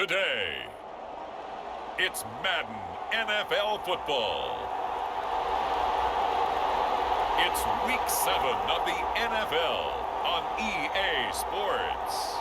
today. It's Madden NFL football. It's Week 7 of the NFL on EA Sports.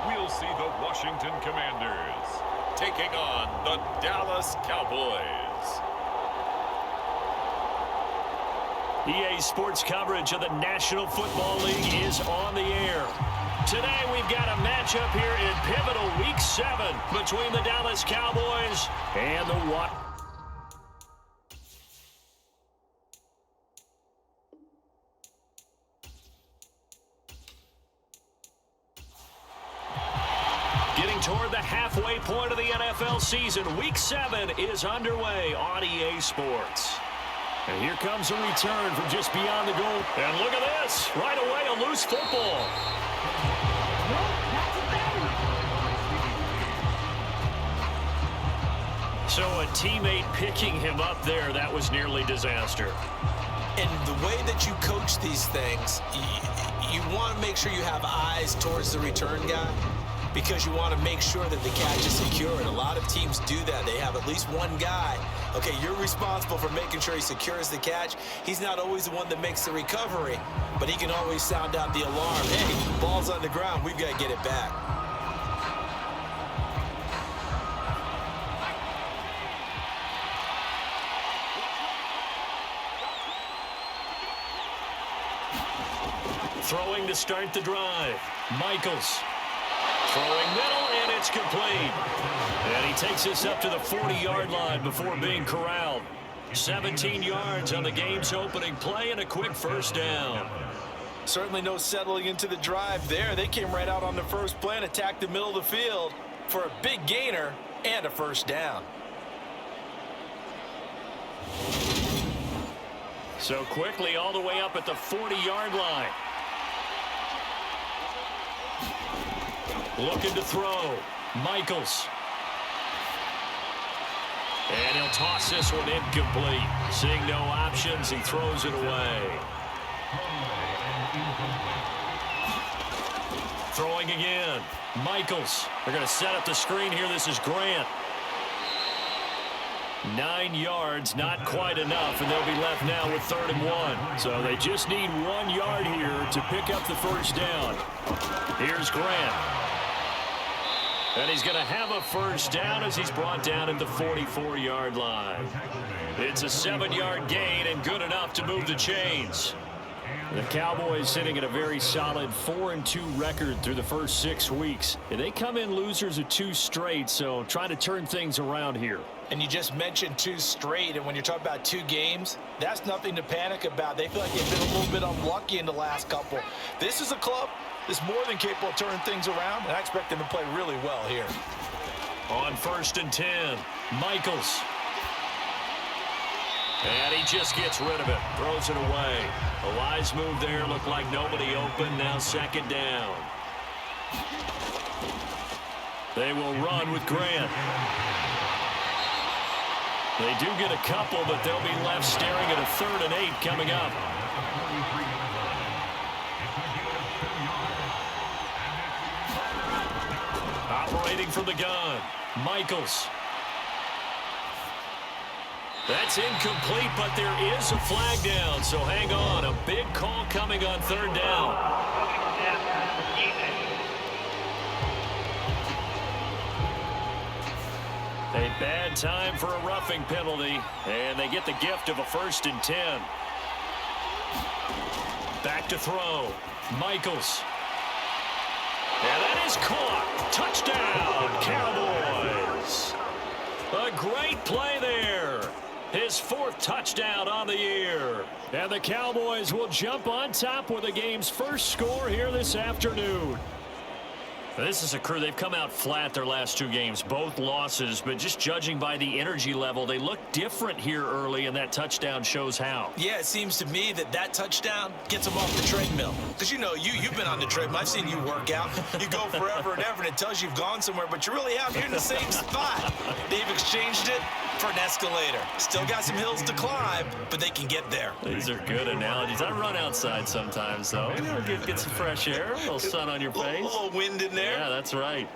We'll see the Washington Commanders taking on the Dallas Cowboys. EA Sports coverage of the National Football League is on the air. Today we've got a matchup here in pivotal Week 7 between the Dallas Cowboys and the Washington. Getting toward the halfway point of the NFL season, Week 7 is underway on EA Sports. And here comes a return from just beyond the goal. And look at this. Right away, a loose football. So a teammate picking him up there, that was nearly disaster. And the way that you coach these things, you want to make sure you have eyes towards the return guy, because you want to make sure that the catch is secure. And a lot of teams do that. They have at least one guy. Okay, you're responsible for making sure he secures the catch. He's not always the one that makes the recovery, but he can always sound out the alarm. Hey, ball's on the ground. We've got to get it back. Throwing to start the drive. Michaels. Throwing middle, and it's complete. And he takes us up to the 40-yard line before being corralled. 17 yards on the game's opening play and a quick first down. Certainly no settling into the drive there. They came right out on the first play and attacked the middle of the field for a big gainer and a first down. So quickly all the way up at the 40-yard line. Looking to throw. Michaels. And he'll toss this one incomplete. Seeing no options, he throws it away. Throwing again. Michaels. They're going to set up the screen here. This is Grant. 9 yards, not quite enough, and they'll be left now with 3rd and 1. So they just need 1 yard here to pick up the first down. Here's Grant. And he's going to have a first down as he's brought down at the 44-yard line. It's a 7-yard gain and good enough to move the chains. The Cowboys sitting at a very solid 4-2 record through the first 6 weeks. And they come in losers of 2 straight, so trying to turn things around here. And you just mentioned 2 straight, and when you're talking about 2 games, that's nothing to panic about. They feel like they've been a little bit unlucky in the last couple. This is a club that's more than capable of turning things around, and I expect them to play really well here. On 1st and 10, Michaels. And he just gets rid of it, throws it away. A wise move there, looked like nobody open, now 2nd down. They will run with Grant. They do get a couple, but they'll be left staring at a 3rd and 8 coming up. Operating from the gun, Michaels. That's incomplete, but there is a flag down, so hang on. A big call coming on 3rd down. A bad time for a roughing penalty, and they get the gift of a 1st and 10. Back to throw. Michaels. And that is caught. Touchdown, Cowboys. A great play there. His 4th touchdown on the year. And the Cowboys will jump on top with the game's first score here this afternoon. This is a crew. They've come out flat their last 2 games, both losses, but just judging by the energy level, they look different here early, and that touchdown shows how. Yeah, it seems to me that touchdown gets them off the treadmill. Because, you know, you've been on the treadmill. I've seen you work out. You go forever and ever, and it tells you you've gone somewhere, but you really haven't. You're in the same spot. They've exchanged it for an escalator. Still got some hills to climb, but they can get there. These are good analogies. I run outside sometimes, though. You know, get some fresh air, a little sun on your face. A little wind in there. Yeah, that's right.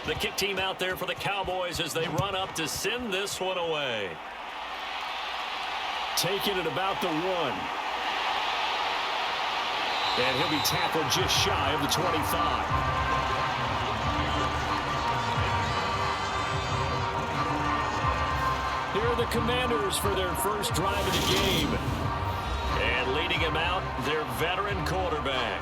The kick team out there for the Cowboys as they run up to send this one away. Taking it about the 1. And he'll be tackled just shy of the 25. Here are the Commanders for their first drive of the game. And leading him out, their veteran quarterback.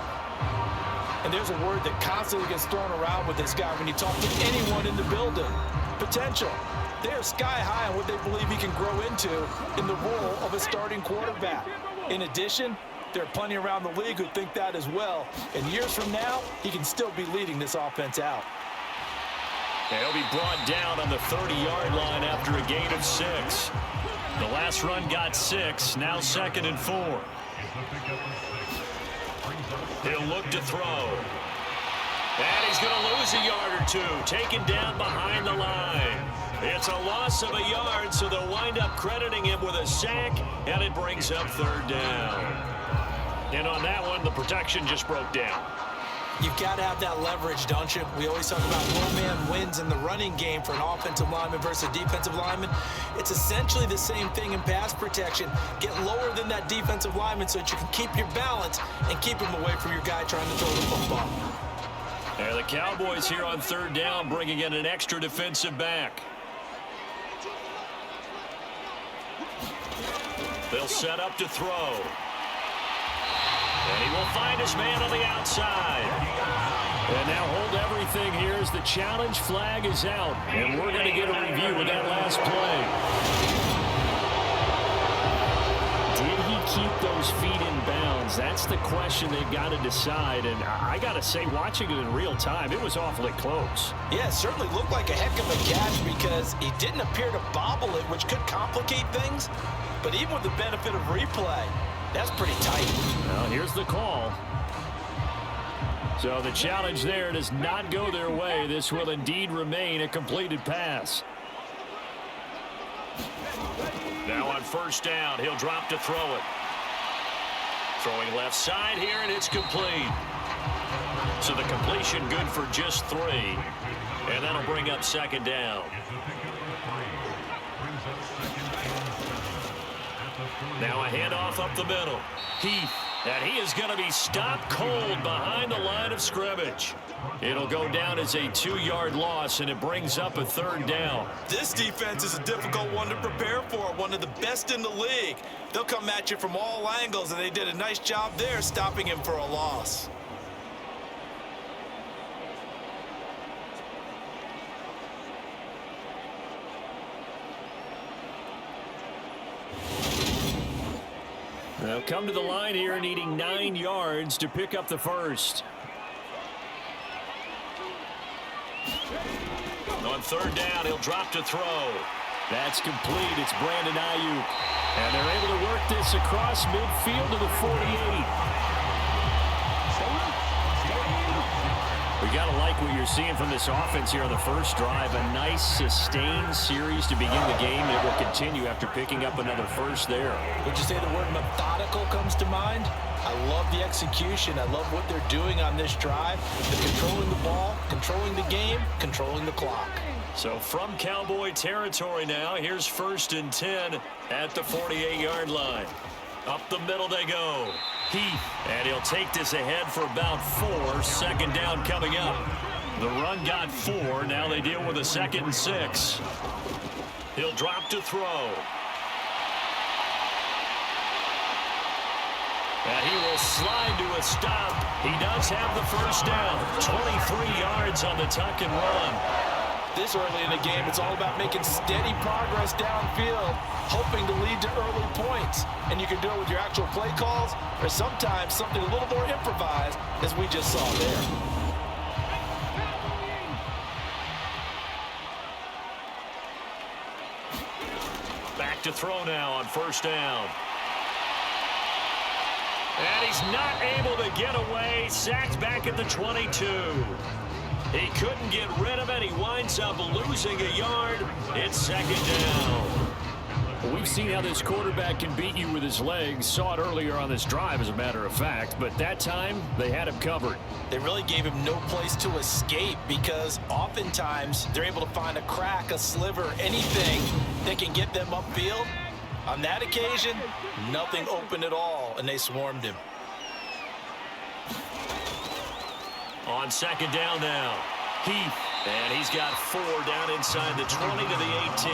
And there's a word that constantly gets thrown around with this guy when you talk to anyone in the building. Potential. They're sky high on what they believe he can grow into in the role of a starting quarterback. In addition, there are plenty around the league who think that as well. And years from now, he can still be leading this offense out. He'll be brought down on the 30-yard line after a gain of 6. The last run got 6, now 2nd and 4. He'll look to throw. And he's going to lose a yard or 2, taken down behind the line. It's a loss of a yard, so they'll wind up crediting him with a sack, and it brings up 3rd down. And on that one, the protection just broke down. You've got to have that leverage, don't you? We always talk about no-man wins in the running game for an offensive lineman versus a defensive lineman. It's essentially the same thing in pass protection. Get lower than that defensive lineman so that you can keep your balance and keep him away from your guy trying to throw the football. And the Cowboys here on 3rd down bringing in an extra defensive back. They'll set up to throw. And he will find his man on the outside. And now hold everything here as the challenge flag is out. And we're going to get a review of that last play. Did he keep those feet in bounds? That's the question they've got to decide. And I got to say, watching it in real time, it was awfully close. Yeah, it certainly looked like a heck of a catch because he didn't appear to bobble it, which could complicate things. But even with the benefit of replay, that's pretty tight. Well, here's the call. So the challenge there does not go their way. This will indeed remain a completed pass. Now on 1st down, he'll drop to throw it. Throwing left side here, and it's complete. So the completion good for just 3. And that'll bring up 2nd down. Now a handoff up the middle. Heath, and he is going to be stopped cold behind the line of scrimmage. It'll go down as a 2-yard loss, and it brings up a 3rd down. This defense is a difficult one to prepare for, one of the best in the league. They'll come at you from all angles, and they did a nice job there stopping him for a loss. They'll come to the line here needing 9 yards to pick up the 1st. On 3rd down, he'll drop to throw. That's complete. It's Brandon Ayuk. And they're able to work this across midfield to the 48. We got to like what you're seeing from this offense here on the first drive. A nice, sustained series to begin the game. It will continue after picking up another 1st there. Would you say the word methodical comes to mind? I love the execution. I love what they're doing on this drive. They're controlling the ball, controlling the game, controlling the clock. So from Cowboy territory now, here's 1st and 10 at the 48-yard line. Up the middle they go. Heath, and he'll take this ahead for about 4. 2nd down coming up. The run got 4. Now they deal with a 2nd and 6. He'll drop to throw. And he will slide to a stop. He does have the 1st down. 23 yards on the tuck and run. This early in the game, it's all about making steady progress downfield, hoping to lead to early points. And you can do it with your actual play calls, or sometimes something a little more improvised, as we just saw there. Back to throw now on first down. And he's not able to get away. Sacked back at the 22. He couldn't get rid of it. He winds up losing a yard. It's second down. Well, we've seen how this quarterback can beat you with his legs. Saw it earlier on this drive, as a matter of fact. But that time, they had him covered. They really gave him no place to escape because oftentimes they're able to find a crack, a sliver, anything that can get them upfield. On that occasion, nothing open at all, and they swarmed him. On second down now, Heath. And he's got 4 down inside the 20 to the 18.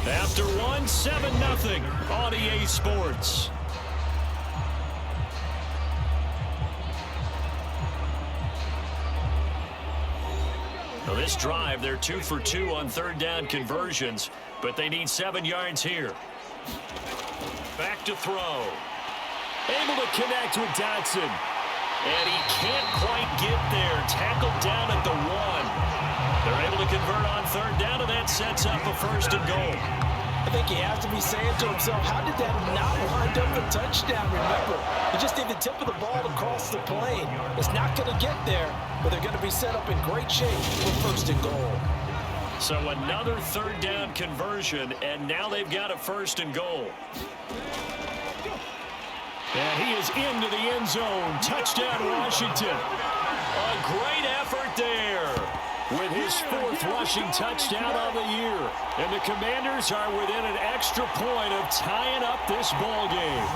After one, 7-0 on EA Sports. Now this drive, they're 2 for 2 on third down conversions, but they need 7 yards here. Back to throw. Able to connect with Dotson. And he can't quite get there. Tackled down at the 1. They're able to convert on third down, and that sets up a first and goal. I think he has to be saying to himself, how did that not wind up a touchdown? Remember, you just need the tip of the ball to cross the plane. It's not going to get there, but they're going to be set up in great shape for first and goal. So another third down conversion, and now they've got a first and goal. And he is into the end zone. Touchdown, Washington. A great effort there with his 4th rushing touchdown of the year. And the Commanders are within an extra point of tying up this ball game.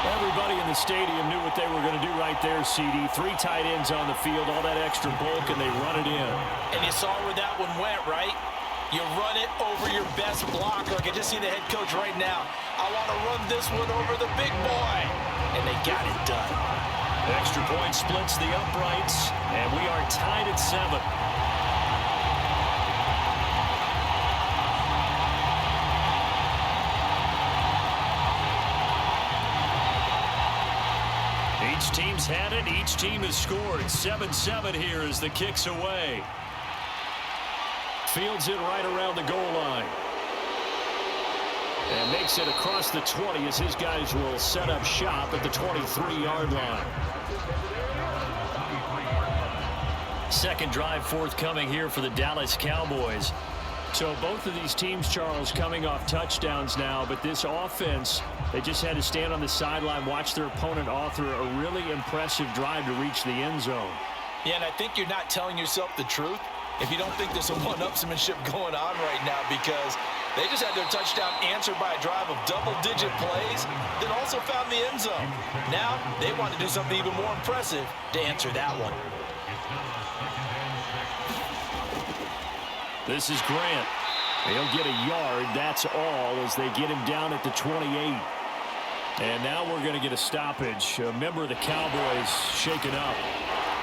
Everybody in the stadium knew what they were going to do right there, CD. 3 tight ends on the field, all that extra bulk, and they run it in. And you saw where that one went, right? You run it over your best blocker. I can just see the head coach right now. I want to run this one over the big boy. And they got it done. Extra point splits the uprights, and we are tied at 7. Each team's had it. Each team has scored. 7-7 here as the kick's away. Fields it right around the goal line. And makes it across the 20 as his guys will set up shop at the 23-yard line. Second drive forthcoming here for the Dallas Cowboys. So both of these teams, Charles, coming off touchdowns now, but this offense, they just had to stand on the sideline, watch their opponent author a really impressive drive to reach the end zone. Yeah, and I think you're not telling yourself the truth if you don't think there's some one-upsmanship going on right now, because they just had their touchdown answered by a drive of double-digit plays that also found the end zone. Now they want to do something even more impressive to answer that one. This is Grant. He'll get a yard, that's all, as they get him down at the 28. And now we're going to get a stoppage. A member of the Cowboys shaken up.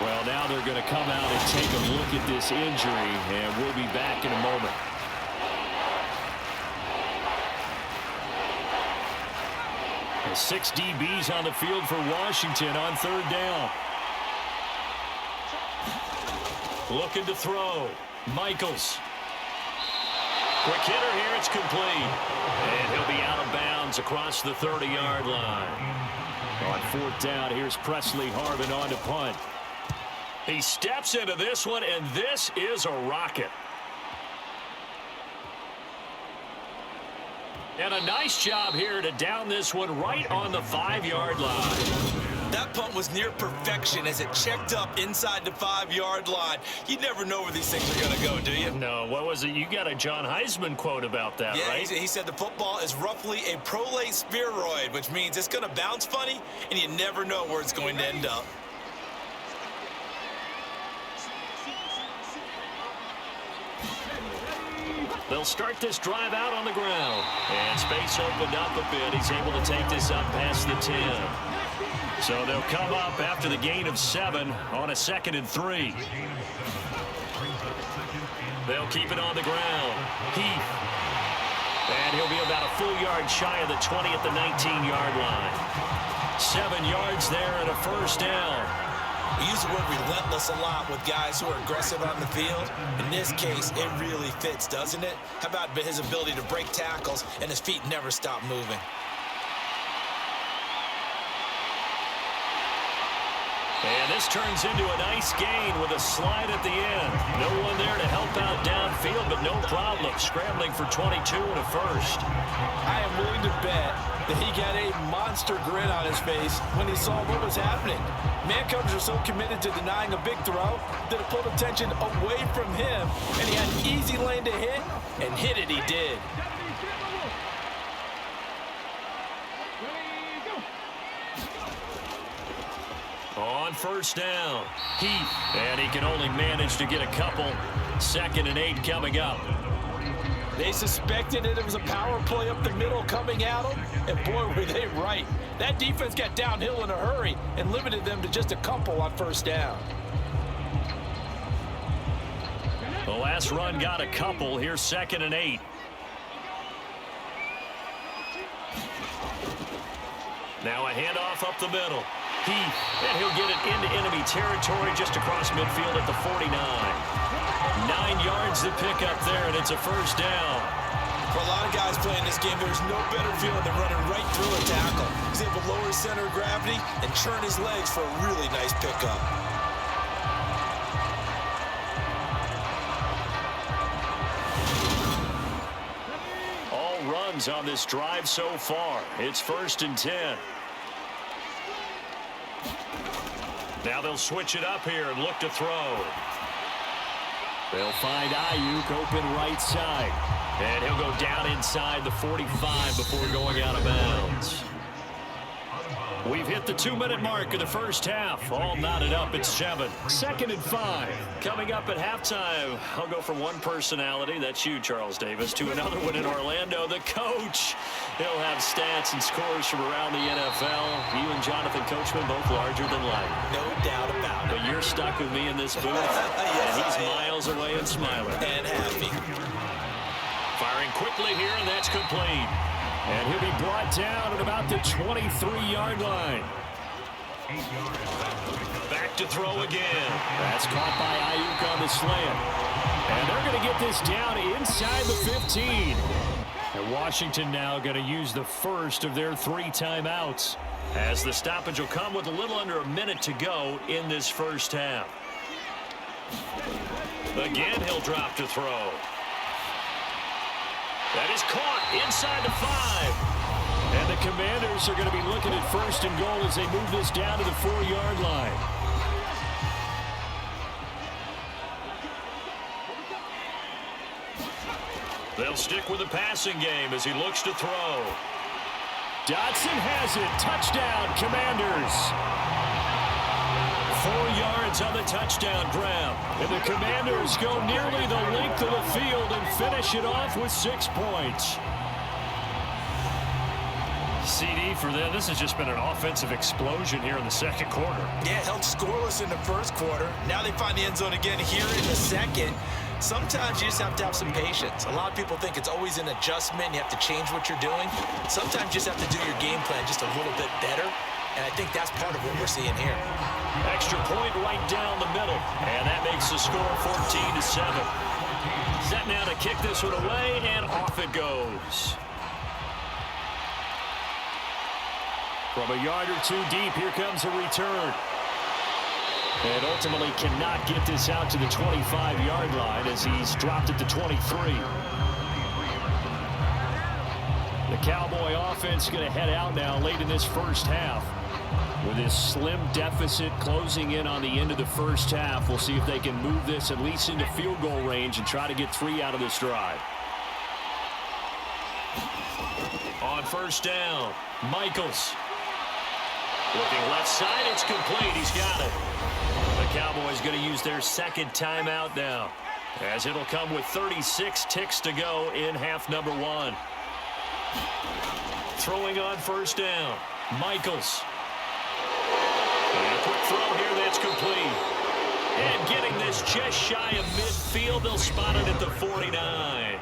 Well, now they're going to come out and take a look at this injury, and we'll be back in a moment. And 6 DBs on the field for Washington on third down. Looking to throw. Michaels. Quick hitter here, it's complete. And he'll be out of bounds across the 30-yard line. On fourth down, here's Presley Harvin on to punt. He steps into this one, and this is a rocket. And a nice job here to down this one right on the 5-yard line. That punt was near perfection as it checked up inside the 5-yard line. You never know where these things are going to go, do you? No, what was it? You got a John Heisman quote about that, yeah, right? He said the football is roughly a prolate spheroid, which means it's going to bounce funny, and you never know where it's going to end up. They'll start this drive out on the ground. And space opened up a bit. He's able to take this up past the 10. So they'll come up after the gain of 7 on a 2nd and 3. They'll keep it on the ground. Heath. And he'll be about a full yard shy of the 20 at the 19-yard line. 7 yards there and a first down. We use the word relentless a lot with guys who are aggressive on the field. In this case, it really fits, doesn't it? How about his ability to break tackles and his feet never stop moving? And this turns into a nice gain with a slide at the end. No one there to help out downfield, but no problem. Scrambling for 22 and a first. I am willing to bet that he got a monster grin on his face when he saw what was happening. Man coverage are so committed to denying a big throw that it pulled attention away from him, and he had an easy lane to hit, and hit it he did. On first down, Heath, and he can only manage to get a couple. 2nd and 8 coming up. They suspected that it was a power play up the middle coming at them, and boy, were they right. That defense got downhill in a hurry and limited them to just a couple on first down. The last run got a couple. Here's 2nd and 8. Now a handoff up the middle. Heath, and he'll get it into enemy territory just across midfield at the 49. 9 yards to pick up there, and it's a first down. For a lot of guys playing this game, there's no better feeling than running right through a tackle. He's able to lower his center of gravity and churn his legs for a really nice pickup. All runs on this drive so far. It's 1st and 10. Now they'll switch it up here and look to throw. They'll find Ayuk open right side. And he'll go down inside the 45 before going out of bounds. We've hit the 2-minute mark of the first half. All knotted up at 7. 2nd and 5. Coming up at halftime, I'll go from one personality, that's you, Charles Davis, to another one in Orlando, the coach. He'll have stats and scores from around the NFL. You and Jonathan Coachman both larger than life. No doubt about it. But you're stuck with me in this booth, Yes, and he's miles away and smiling. And happy. Firing quickly here, and that's complete. And he'll be brought down at about the 23-yard line. Back to throw again. That's caught by Ayuk on the slant. And they're going to get this down inside the 15. And Washington now going to use the first of their 3 timeouts, as the stoppage will come with a little under a minute to go in this first half. Again, he'll drop to throw. That is caught inside the 5. And the Commanders are going to be looking at 1st and goal as they move this down to the 4-yard line. They'll stick with the passing game as he looks to throw. Dotson has it. Touchdown, Commanders. 4 yards on the touchdown grab. And the Commanders go nearly the length of the field and finish it off with 6 points. CD for them. This has just been an offensive explosion here in the second quarter. Yeah, held scoreless in the first quarter. Now they find the end zone again here in the second. Sometimes you just have to have some patience. A lot of people think it's always an adjustment. You have to change what you're doing. Sometimes you just have to do your game plan just a little bit better. And I think that's part of what we're seeing here. Extra point right down the middle. And that makes the score 14-7. Set now to kick this one away, and off it goes. From a yard or 2 deep, here comes a return. And ultimately cannot get this out to the 25-yard line as he's dropped at the 23. The Cowboy offense going to head out now late in this first half. With this slim deficit closing in on the end of the first half, we'll see if they can move this at least into field goal range and try to get 3 out of this drive. On first down, Michaels. Looking left side, it's complete. He's got it. The Cowboys going to use their 2nd timeout now, as it'll come with 36 ticks to go in half number 1. Throwing on first down, Michaels. And a quick throw here that's complete. And getting this just shy of midfield, they'll spot it at the 49.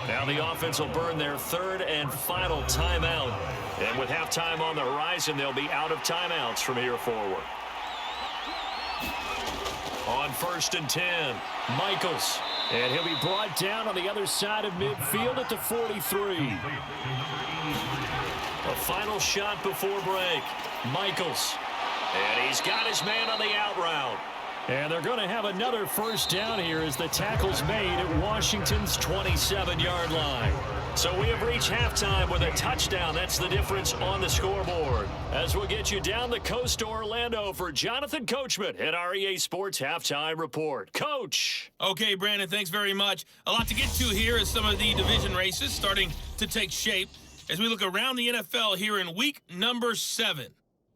Now the offense will burn their third and final timeout. And with halftime on the horizon, they'll be out of timeouts from here forward. On 1st and 10, Michaels. And he'll be brought down on the other side of midfield at the 43. A final shot before break. Michaels. And he's got his man on the out route. And they're going to have another first down here as the tackle's made at Washington's 27-yard line. So we have reached halftime with a touchdown. That's the difference on the scoreboard. As we'll get you down the coast to Orlando for Jonathan Coachman at our EA Sports Halftime Report. Coach. Okay, Brandon, thanks very much. A lot to get to here as some of the division races starting to take shape as we look around the NFL here in week number 7.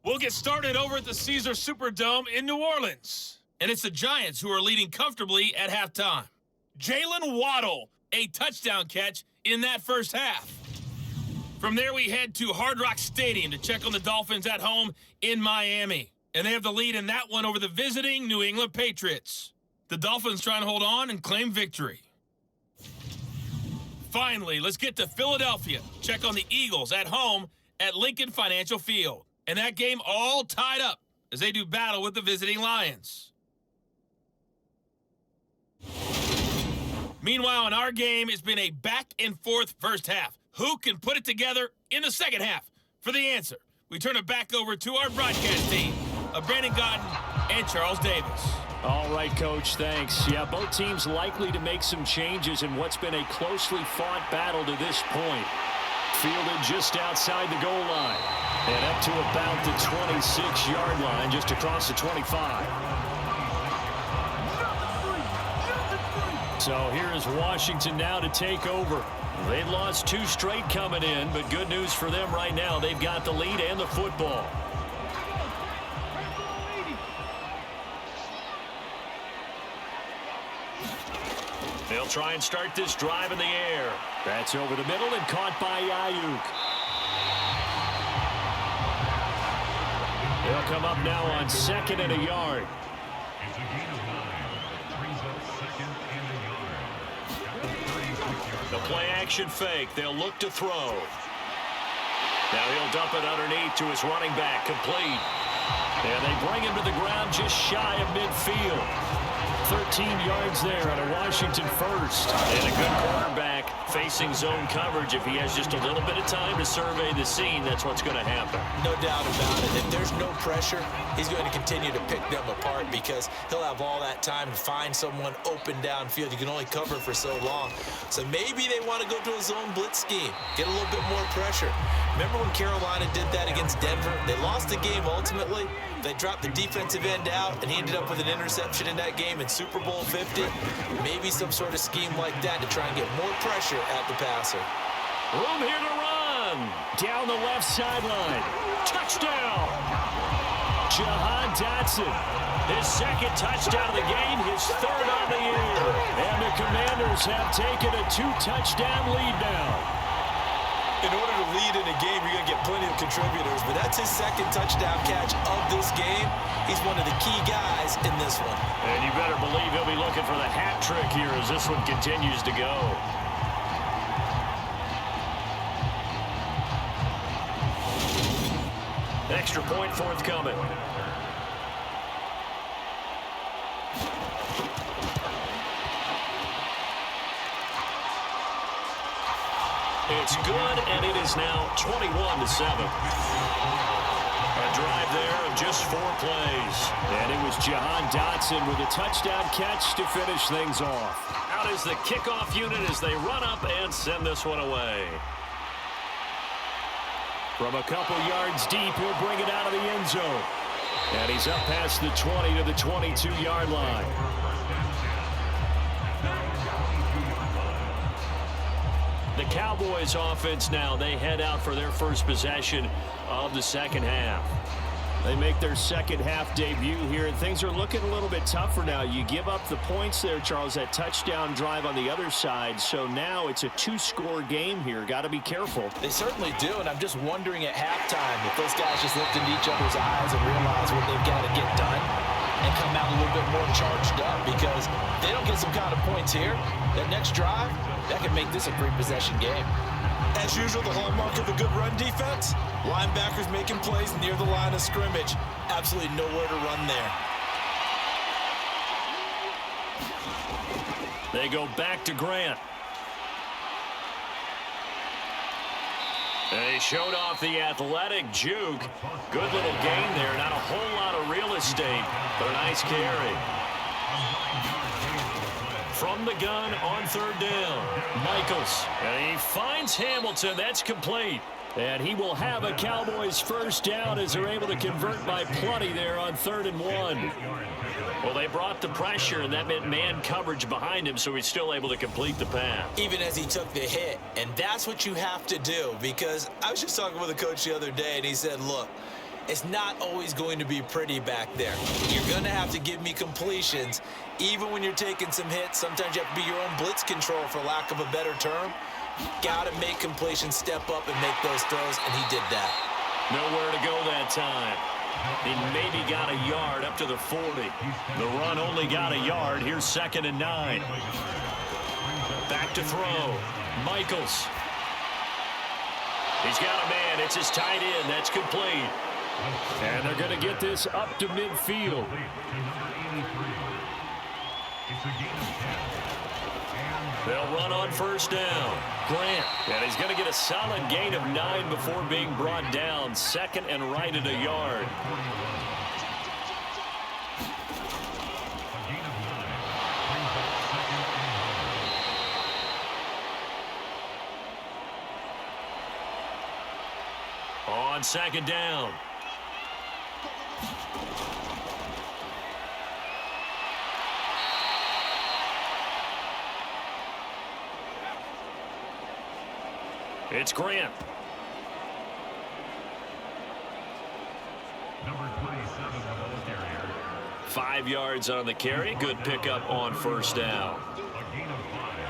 We'll get started over at the Caesar Superdome in New Orleans. And it's the Giants who are leading comfortably at halftime. Jalen Waddle, a touchdown catch in that first half. From there, we head to Hard Rock Stadium to check on the Dolphins at home in Miami. And they have the lead in that one over the visiting New England Patriots. The Dolphins trying to hold on and claim victory. Finally, let's get to Philadelphia. Check on the Eagles at home at Lincoln Financial Field. And that game all tied up as they do battle with the visiting Lions. Meanwhile, in our game, it's been a back-and-forth first half. Who can put it together in the second half? For the answer, we turn it back over to our broadcast team of Brandon Godden and Charles Davis. All right, Coach, thanks. Yeah, both teams likely to make some changes in what's been a closely fought battle to this point. Fielded just outside the goal line and up to about the 26-yard line, just across the 25. So here is Washington now to take over. They've lost 2 straight coming in, but good news for them right now. They've got the lead and the football. They'll try and start this drive in the air. That's over the middle and caught by Ayuk. They'll come up now on 2nd and a yard. The play-action fake. They'll look to throw. Now he'll dump it underneath to his running back. Complete. And they bring him to the ground just shy of midfield. 13 yards there on a Washington first. And a good quarterback facing zone coverage. If he has just a little bit of time to survey the scene, that's what's going to happen. No doubt about it. If there's no pressure, he's going to continue to pick them apart because he'll have all that time to find someone open downfield. You can only cover for so long. So maybe they want to go to a zone blitz scheme, get a little bit more pressure. Remember when Carolina did that against Denver? They lost the game ultimately. They dropped the defensive end out, and he ended up with an interception in that game in Super Bowl 50. Maybe some sort of scheme like that to try and get more pressure at the passer. Room here to run. Down the left sideline. Touchdown. Jahan Dotson. His second touchdown of the game, his third on the year. And the Commanders have taken a 2-touchdown lead now. In order to lead in a game, you're going to get plenty of contributors, but that's his second touchdown catch of this game. He's one of the key guys in this one. And you better believe he'll be looking for the hat trick here as this one continues to go. Extra point forthcoming. It's good, and it is now 21-7. A drive there of just 4 plays. And it was Jahan Dotson with a touchdown catch to finish things off. Out is the kickoff unit as they run up and send this one away. From a couple yards deep, he'll bring it out of the end zone. And he's up past the 20 to the 22-yard line. The Cowboys offense now, they head out for their first possession of the second half. They make their second half debut here, and things are looking a little bit tougher now. You give up the points there, Charles, that touchdown drive on the other side. So now it's a two-score game here. Got to be careful. They certainly do, and I'm just wondering at halftime if those guys just looked into each other's eyes and realize what they've got to get done and come out a little bit more charged up, because if they don't get some kind of points here, that next drive, that can make this a three-possession game. As usual, the hallmark of a good run defense, linebackers making plays near the line of scrimmage. Absolutely nowhere to run there. They go back to Grant. They showed off the athletic juke. Good little gain there. Not a whole lot of real estate, but a nice carry. From the gun on third down, Michaels. And he finds Hamilton. That's complete. And he will have a Cowboys first down as they're able to convert by plenty there on 3rd and 1. Well, they brought the pressure, and that meant man coverage behind him, so he's still able to complete the pass. Even as he took the hit, and that's what you have to do, because I was just talking with a coach the other day, and he said, look, it's not always going to be pretty back there. You're going to have to give me completions. Even when you're taking some hits, sometimes you have to be your own blitz control, for lack of a better term. You got to make completions, step up, and make those throws, and he did that. Nowhere to go that time. He maybe got a yard up to the 40. The run only got a yard. Here's 2nd and 9. Back to throw. Michaels. He's got a man. It's his tight end. That's complete. And they're going to get this up to midfield. They'll run on first down. Grant. And he's going to get a solid gain of 9 before being brought down. 2nd and right at a yard. On 2nd down. It's Grant. Number 27 of the ball carrier. 5 yards on the carry. Good pickup on first down.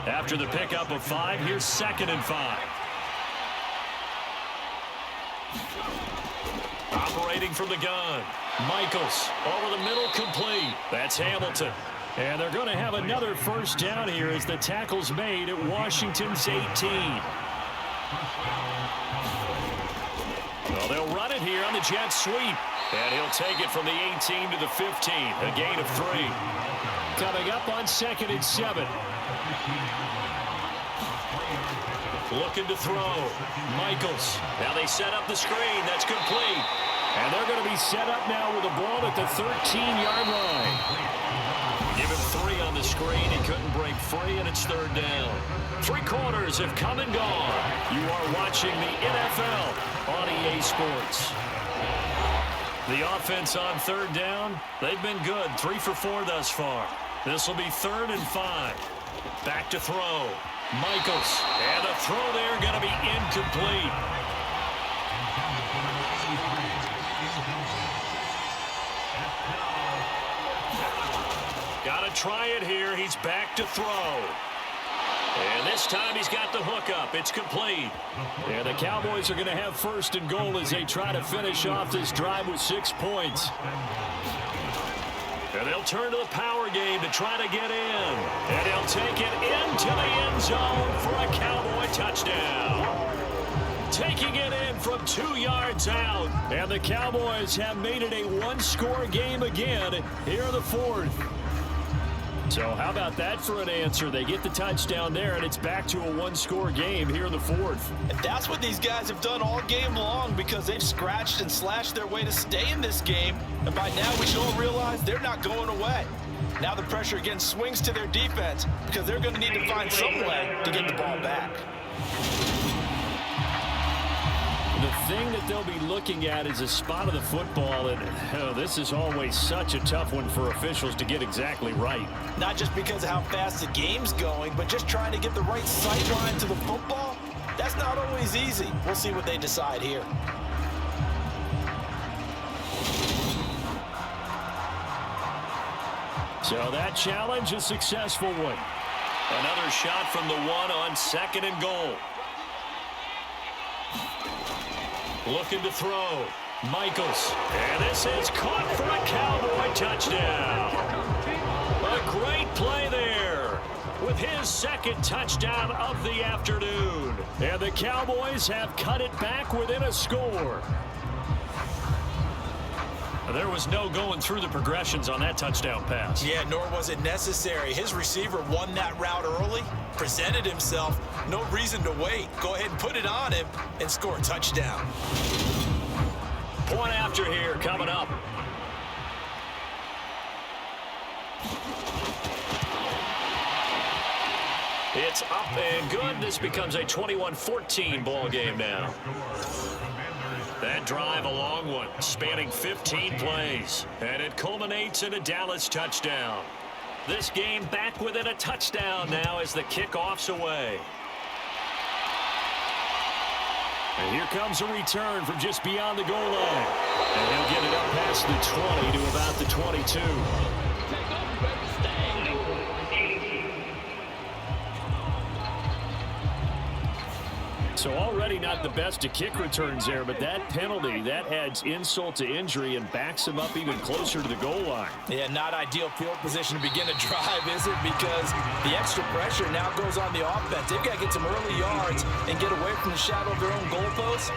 After the pickup of 5, here's 2nd and 5. Operating from the gun. Michaels over the middle, complete. That's Hamilton. And they're going to have another first down here as the tackle's made at Washington's 18. Well, they'll run it here on the jet sweep. And he'll take it from the 18 to the 15. A gain of 3. Coming up on 2nd and 7. Looking to throw. Michaels. Now they set up the screen. That's complete. And they're going to be set up now with a ball at the 13-yard line. Give him 3 on the screen. He couldn't break free, and it's 3rd down. 3 quarters have come and gone. You are watching the NFL on EA Sports. The offense on 3rd down, they've been good. 3 for 4 thus far. This will be 3rd and 5. Back to throw. Michaels. And the throw there going to be incomplete. Got to try it here. He's back to throw. And this time he's got the hook up. It's complete. And the Cowboys are going to have 1st and goal as they try to finish off this drive with 6 points. And they'll turn to the power game to try to get in. And he'll take it into the end zone for a Cowboy touchdown. Taking it in from 2 yards out. And the Cowboys have made it a 1-score game again here in the 4th. So how about that for an answer? They get the touchdown there, and it's back to a 1-score game here in the 4th. And that's what these guys have done all game long, because they've scratched and slashed their way to stay in this game. And by now we should all realize they're not going away. Now the pressure again swings to their defense, because they're going to need to find some way to get the ball back. The thing that they'll be looking at is a spot of the football, and this is always such a tough one for officials to get exactly right. Not just because of how fast the game's going, but just trying to get the right sight line to the football. That's not always easy. We'll see what they decide here. So that challenge, a successful one. Another shot from the one on 2nd and goal. Looking to throw. Michaels. And this is caught for a Cowboy touchdown. A great play there with his 2nd touchdown of the afternoon. And the Cowboys have cut it back within a score. There was no going through the progressions on that touchdown pass. Yeah, nor was it necessary. His receiver won that route early, presented himself, no reason to wait. Go ahead and put it on him and score a touchdown. Point after here coming up. It's up and good. This becomes a 21-14 ball game now. That drive, a long one, spanning 15 plays. And it culminates in a Dallas touchdown. This game back within a touchdown now as the kickoff's away. And here comes a return from just beyond the goal line. And he'll get it up past the 20 to about the 22. So already not the best to kick returns there, but that penalty, that adds insult to injury and backs him up even closer to the goal line. Yeah, not ideal field position to begin a drive, is it? Because the extra pressure now goes on the offense. They've got to get some early yards and get away from the shadow of their own goalposts.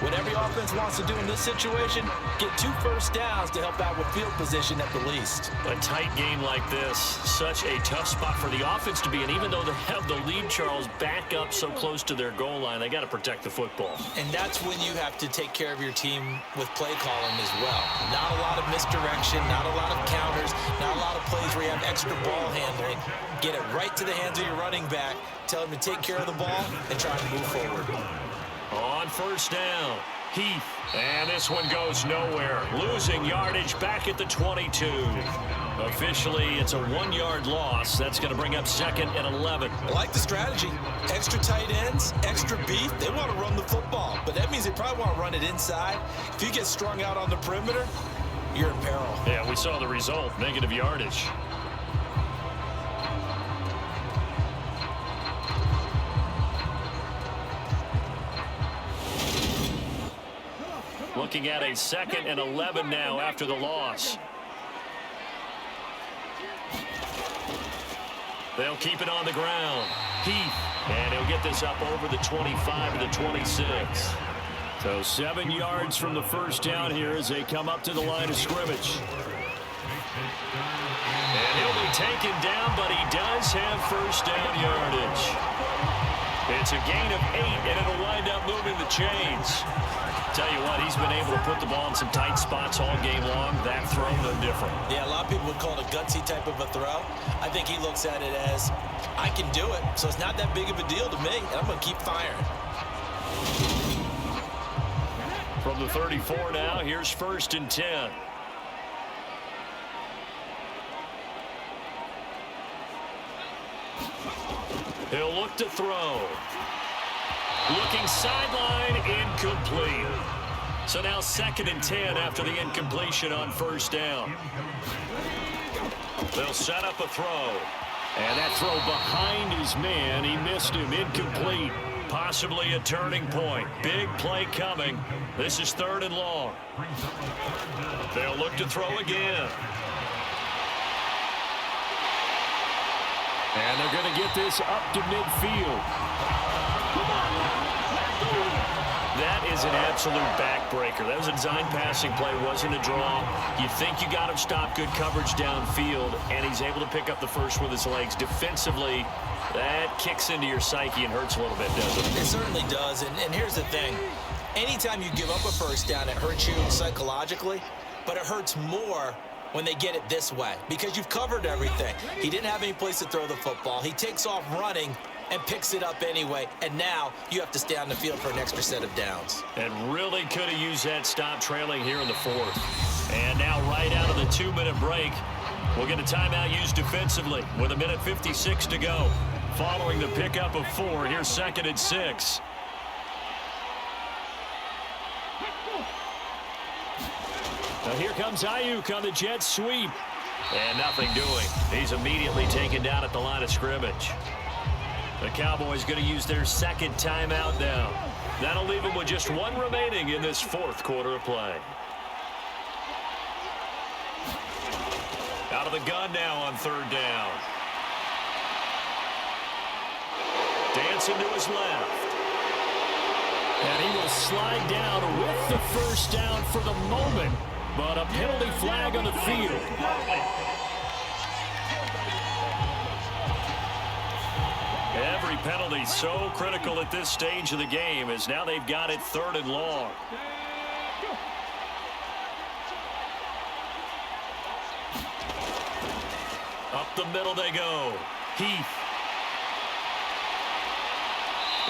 What every offense wants to do in this situation, get 2 first downs to help out with field position at the least. A tight game like this, such a tough spot for the offense to be in. Even though they have the lead, Charles, back up so close to their goal line, they got to protect the football. And that's when you have to take care of your team with play calling as well. Not a lot of misdirection, not a lot of counters, not a lot of plays where you have extra ball handling. Get it right to the hands of your running back, tell him to take care of the ball, and try to move forward. On first down, Heath. And this one goes nowhere. Losing yardage back at the 22. Officially, it's a 1-yard loss. That's going to bring up 2nd and 11. I like the strategy. Extra tight ends, extra beef. They want to run the football, but that means they probably want to run it inside. If you get strung out on the perimeter, you're in peril. Yeah, we saw the result, negative yardage. Looking at a 2nd and 11 now after the loss. They'll keep it on the ground. Heath, and he'll get this up over the 25 to the 26. So 7 yards from the first down here as they come up to the line of scrimmage. And he'll be taken down, but he does have first down yardage. It's a gain of 8, and it'll wind up moving the chains. Tell you what, he's been able to put the ball in some tight spots all game long. That throw, no different. Yeah, a lot of people would call it a gutsy type of a throw. I think he looks at it as, I can do it, so it's not that big of a deal to me, and I'm going to keep firing. From the 34 now, here's 1st and 10. He'll look to throw. Looking sideline, incomplete. So now 2nd and 10 after the incompletion on first down. They'll set up a throw. And that throw behind his man. He missed him, incomplete. Possibly a turning point. Big play coming. This is 3rd and long. They'll look to throw again. And they're going to get this up to midfield. That is an absolute backbreaker. That was a design passing play, wasn't a draw. You think you got him stopped, good coverage downfield, and he's able to pick up the first with his legs. Defensively, that kicks into your psyche and hurts a little bit, doesn't it? It certainly does, and here's the thing. Anytime you give up a first down, it hurts you psychologically, but it hurts more when they get it this way because you've covered everything. He didn't have any place to throw the football. He takes off running and picks it up anyway, and now you have to stay on the field for an extra set of downs. And really could have used that stop trailing here in the 4th. And now right out of the 2-minute break, we'll get a timeout used defensively with 1:56 to go. Following the pickup of 4, here's 2nd and 6. Now here comes Ayuk on the jet sweep. And nothing doing. He's immediately taken down at the line of scrimmage. The Cowboys going to use their second timeout now. That'll leave them with just one remaining in this fourth quarter of play. Out of the gun now on third down. Dancing to his left. And he will slide down with the first down for the moment. But a penalty flag on the field. Every penalty so critical at this stage of the game as now they've got it third and long. Up the middle they go. Heath.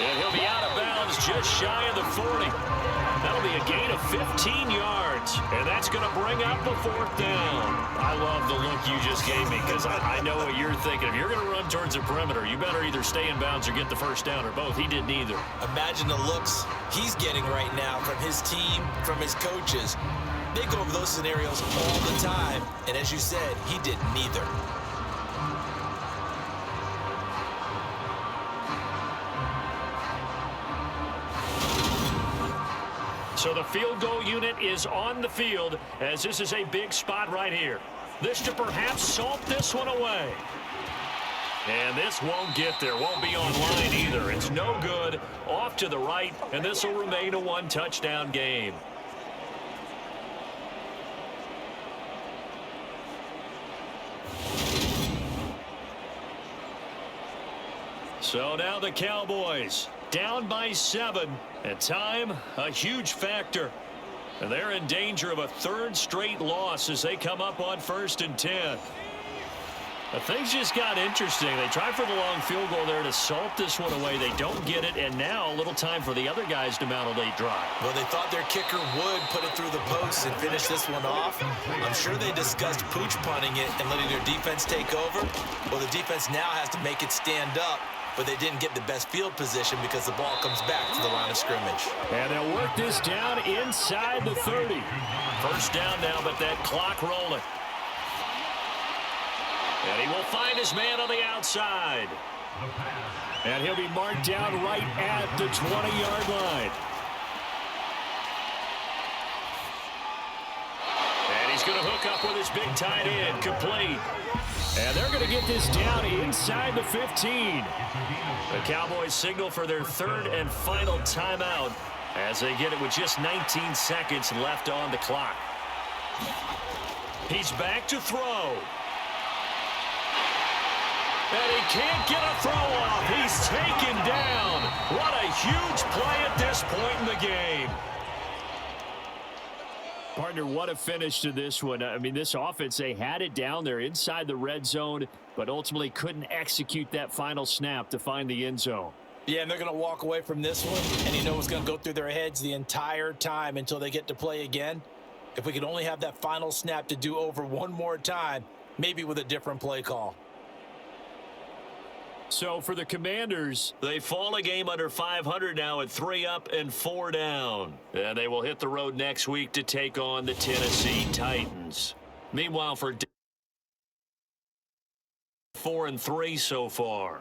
And he'll be out of bounds just shy of the 40. That'll be a gain of 15 yards. And that's going to bring up the fourth down. I love the look you just gave me because I know what you're thinking. If you're going to run towards the perimeter, you better either stay in bounds or get the first down or both. He did neither. Imagine the looks he's getting right now from his team, from his coaches. They go over those scenarios all the time. And as you said, he did neither. So the field goal unit is on the field as this is a big spot right here. This to perhaps salt this one away. And this won't get there. Won't be online either. It's no good. Off to the right, and this will remain a one-touchdown game. So now the Cowboys down by 7, and time a huge factor. And they're in danger of a third straight loss as they come up on 1st and 10. But things just got interesting. They tried for the long field goal there to salt this one away. They don't get it, and now a little time for the other guys to mount a late drive. Well, they thought their kicker would put it through the post and finish this one off. I'm sure they discussed pooch punting it and letting their defense take over. Well, the defense now has to make it stand up, but they didn't get the best field position because the ball comes back to the line of scrimmage. And they'll work this down inside the 30. First down now, but that clock rolling. And he will find his man on the outside. And he'll be marked down right at the 20-yard line. And he's going to hook up with his big tight end, complete. And they're going to get this down inside the 15. The Cowboys signal for their third and final timeout as they get it with just 19 seconds left on the clock. He's back to throw. And he can't get a throw off. He's taken down. What a huge play at this point in the game. Partner, what a finish to this one. I mean, this offense, they had it down there inside the red zone, but ultimately couldn't execute that final snap to find the end zone. Yeah, and they're going to walk away from this one, and you know what's going to go through their heads the entire time until they get to play again. If we could only have that final snap to do over one more time, maybe with a different play call. So for the Commanders, they fall a game under 500 now at 3 up and 4 down. And they will hit the road next week to take on the Tennessee Titans. Meanwhile, for 4-3 so far.